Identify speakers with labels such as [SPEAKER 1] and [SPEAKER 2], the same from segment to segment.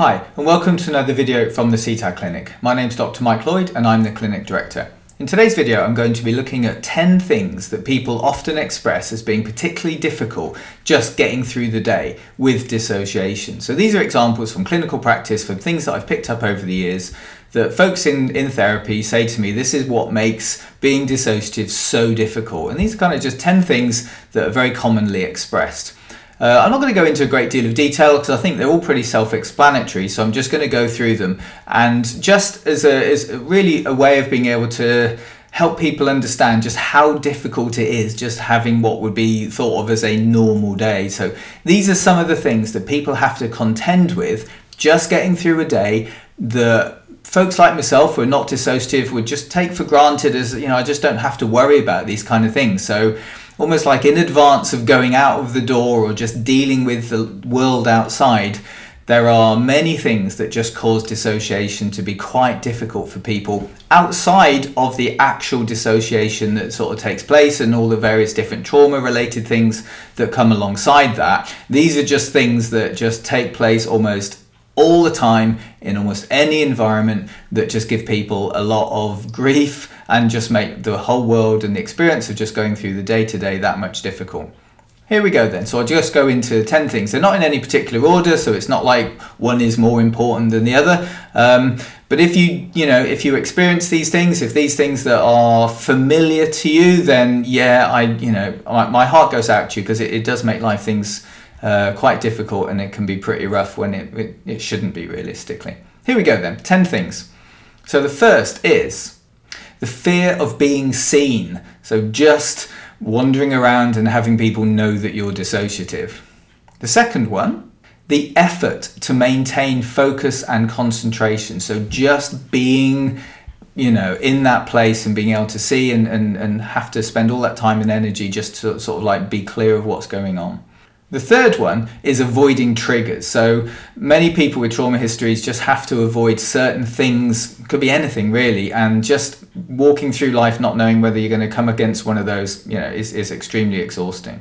[SPEAKER 1] Hi, and welcome to another video from the CTAD Clinic. My name's Dr. Mike Lloyd and I'm the Clinic Director. In today's video, I'm going to be looking at 10 things that people often express as being particularly difficult just getting through the day with dissociation. So these are examples from clinical practice, from things that I've picked up over the years that folks in therapy say to me, this is what makes being dissociative so difficult. And these are kind of just 10 things that are very commonly expressed. I'm not going to go into a great deal of detail because I think they're all pretty self-explanatory, so I'm just going to go through them, and just as really a way of being able to help people understand just how difficult it is just having what would be thought of as a normal day. So these are some of the things that people have to contend with just getting through a day that folks like myself who are not dissociative would just take for granted as, you know, I just don't have to worry about these kind of things. So almost like in advance of going out of the door or just dealing with the world outside, there are many things that just cause dissociation to be quite difficult for people outside of the actual dissociation that sort of takes place and all the various different trauma related things that come alongside that. These are just things that just take place almost all the time in almost any environment that just give people a lot of grief and just make the whole world and the experience of just going through the day-to-day that much difficult. Here we go then. So I'll just go into 10 things. They're not in any particular order, so it's not like one is more important than the other. But if you experience these things, if these things that are familiar to you, then yeah, my heart goes out to you, because it does make life things quite difficult, and it can be pretty rough when it shouldn't be, realistically. Here we go then, 10 things. So the first is the fear of being seen. So just wandering around and having people know that you're dissociative. The second one, the effort to maintain focus and concentration. So just being, in that place and being able to see and have to spend all that time and energy just to sort of like be clear of what's going on. The third one is avoiding triggers. So many people with trauma histories just have to avoid certain things, could be anything really, and just walking through life not knowing whether you're going to come against one of those, is extremely exhausting.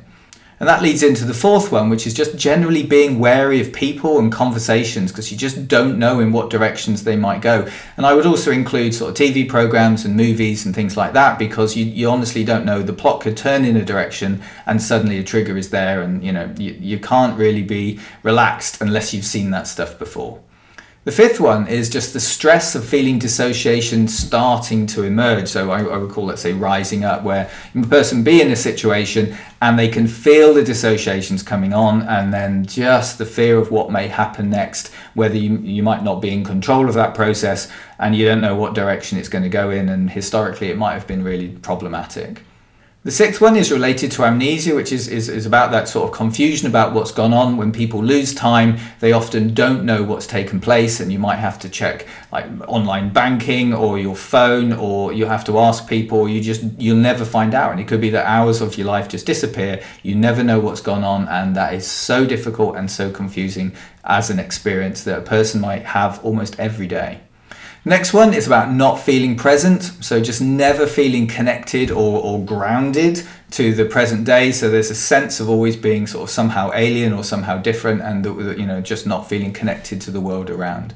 [SPEAKER 1] And that leads into the fourth one, which is just generally being wary of people and conversations, because you just don't know in what directions they might go. And I would also include sort of TV programs and movies and things like that, because you honestly don't know. The plot could turn in a direction and suddenly a trigger is there, and you can't really be relaxed unless you've seen that stuff before. The fifth one is just the stress of feeling dissociation starting to emerge. So I would call, let's say, rising up, where a person be in a situation and they can feel the dissociations coming on, and then just the fear of what may happen next, whether you might not be in control of that process and you don't know what direction it's going to go in, and historically it might have been really problematic. The sixth one is related to amnesia, which is about that sort of confusion about what's gone on. When people lose time, they often don't know what's taken place, and you might have to check like online banking or your phone, or you have to ask people, you'll never find out. And it could be that hours of your life just disappear. You never know what's gone on, and that is so difficult and so confusing as an experience that a person might have almost every day. Next one is about not feeling present, so just never feeling connected or grounded to the present day. So there's a sense of always being sort of somehow alien or somehow different, and just not feeling connected to the world around.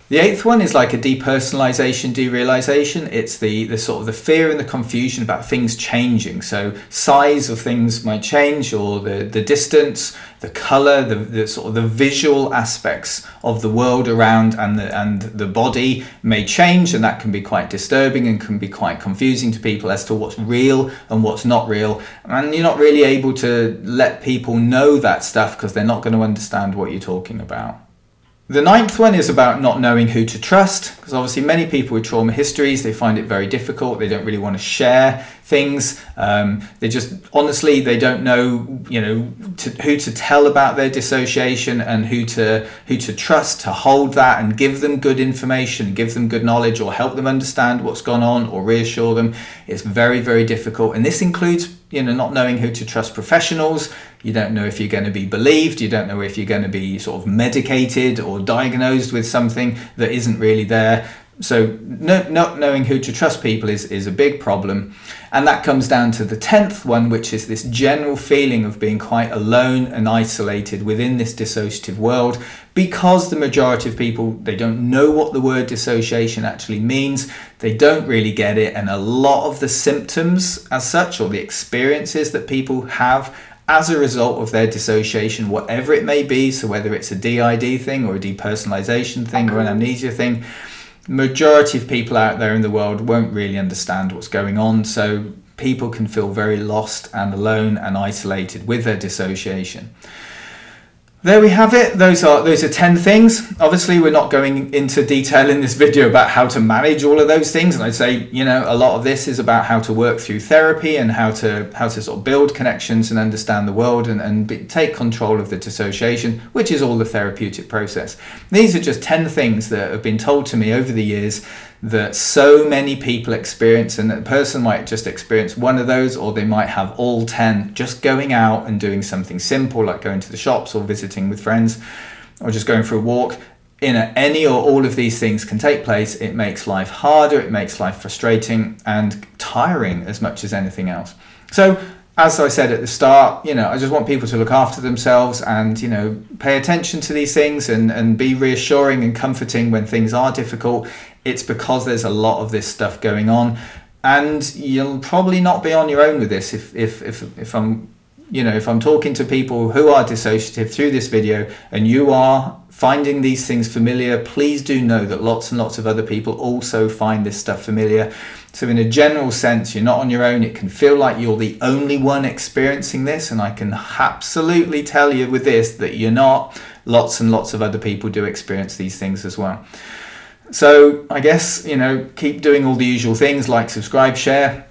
[SPEAKER 1] The eighth one is like a depersonalization, derealization. It's the sort of the fear and the confusion about things changing. So size of things might change, or the distance, the color, the sort of the visual aspects of the world around and the body may change, and that can be quite disturbing and can be quite confusing to people as to what's real and what's not real. And you're not really able to let people know that stuff because they're not going to understand what you're talking about. The ninth one is about not knowing who to trust, because obviously many people with trauma histories, they find it very difficult. They don't really want to share things. They don't know, who to tell about their dissociation and who to trust to hold that and give them good information, give them good knowledge, or help them understand what's gone on, or reassure them. It's very, very difficult. And this includes not knowing who to trust professionals. You don't know if you're going to be believed. You don't know if you're going to be sort of medicated or diagnosed with something that isn't really there. So not knowing who to trust people is a big problem. And that comes down to the 10th one, which is this general feeling of being quite alone and isolated within this dissociative world, because the majority of people, they don't know what the word dissociation actually means. They don't really get it. And a lot of the symptoms as such, or the experiences that people have as a result of their dissociation, whatever it may be, so whether it's a DID thing or a depersonalization thing or an amnesia thing, majority of people out there in the world won't really understand what's going on. So people can feel very lost and alone and isolated with their dissociation. There we have it. Those are 10 things. Obviously, we're not going into detail in this video about how to manage all of those things. And I'd say, you know, a lot of this is about how to work through therapy and how to sort of build connections and understand the world and take control of the dissociation, which is all the therapeutic process. These are just 10 things that have been told to me over the years that so many people experience, and a person might just experience one of those, or they might have all 10. Just going out and doing something simple like going to the shops or visiting with friends or just going for a walk, any or all of these things can take place. It makes life harder, it makes life frustrating and tiring as much as anything else. So as I said at the start, you know, I just want people to look after themselves and, you know, pay attention to these things and be reassuring and comforting when things are difficult. It's because there's a lot of this stuff going on, and you'll probably not be on your own with this. If I'm talking to people who are dissociative through this video and you are finding these things familiar, please do know that lots and lots of other people also find this stuff familiar. So in a general sense, you're not on your own. It can feel like you're the only one experiencing this, and I can absolutely tell you with this that you're not. Lots and lots of other people do experience these things as well. So I guess, you know, keep doing all the usual things like subscribe, share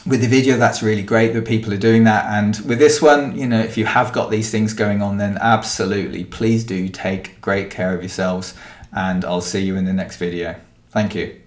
[SPEAKER 1] with the video. That's really great that people are doing that. And with this one, you know, if you have got these things going on, then absolutely, please do take great care of yourselves, and I'll see you in the next video. Thank you.